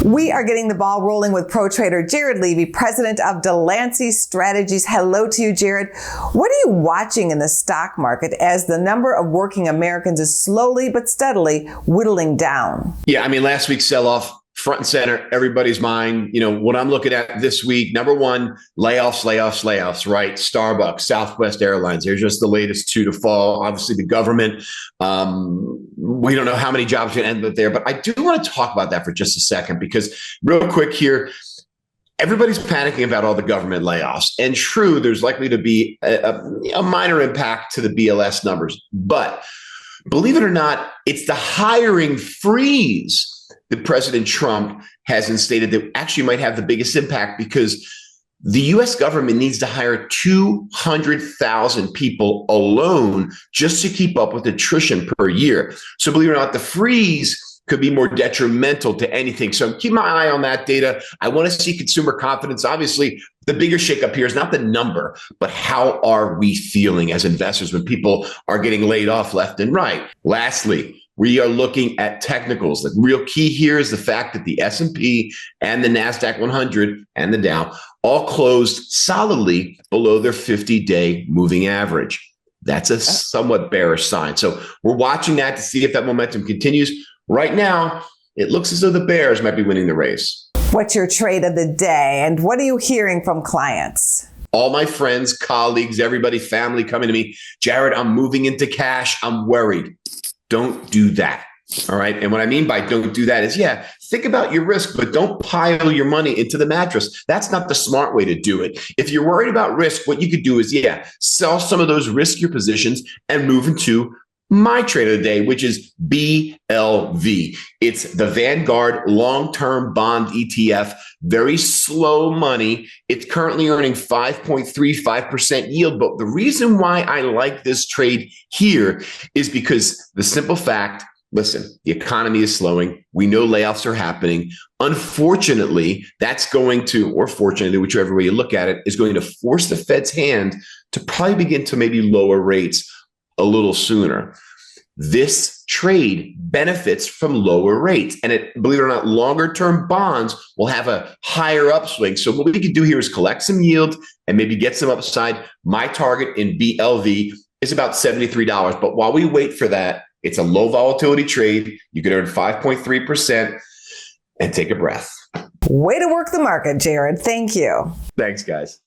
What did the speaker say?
We are getting the ball rolling with pro trader Jared Levy, president of Delancey Strategies. Hello to you, Jared. What are you watching in the stock market as the number of working Americans is slowly but steadily whittling down? Yeah, I mean, last week's sell-off, front and center, everybody's mind. You know, what I'm looking at this week, number one, layoffs, right? Starbucks, Southwest Airlines, they're just the latest two to fall. Obviously, the government, we don't know how many jobs are going to end up there. But I do want to talk about that for just a second, because real quick here, everybody's panicking about all the government layoffs. And true, there's likely to be a minor impact to the BLS numbers. But believe it or not, it's the hiring freeze that President Trump has instated that actually might have the biggest impact, because the U.S. government needs to hire 200,000 people alone just to keep up with attrition per year. So believe it or not, the freeze could be more detrimental to anything. So keep my eye on that data. I want to see consumer confidence. Obviously, the bigger shakeup here is not the number, but how are we feeling as investors when people are getting laid off left and right? Lastly, we are looking at technicals. The real key here is the fact that the S&P and the NASDAQ 100 and the Dow all closed solidly below their 50-day moving average. That's a somewhat bearish sign. So we're watching that to see if that momentum continues. Right now, it looks as though the bears might be winning the race. What's your trade of the day, and what are you hearing from clients? All my friends, colleagues, everybody, family coming to me, Jared, I'm moving into cash. I'm worried. Don't do that. All right. And what I mean by don't do that is, yeah, think about your risk, but don't pile your money into the mattress. That's not the smart way to do it. If you're worried about risk, what you could do is, sell some of those riskier positions and move into my trade of the day, which is BLV. It's the Vanguard long-term bond ETF, very slow money. It's currently earning 5.35% yield. But the reason why I like this trade here is because the simple fact, listen, the economy is slowing. We know layoffs are happening. Unfortunately, that's going to, or fortunately, whichever way you look at it, is going to force the Fed's hand to probably begin to maybe lower rates a little sooner. This trade benefits from lower rates, and believe it or not, longer term bonds will have a higher upswing. So what we can do here is collect some yield and maybe get some upside. My target in BLV is about $73. But while we wait for that, it's a low volatility trade. You can earn 5.3% and take a breath. Way to work the market, Jared. Thank you. Thanks, guys.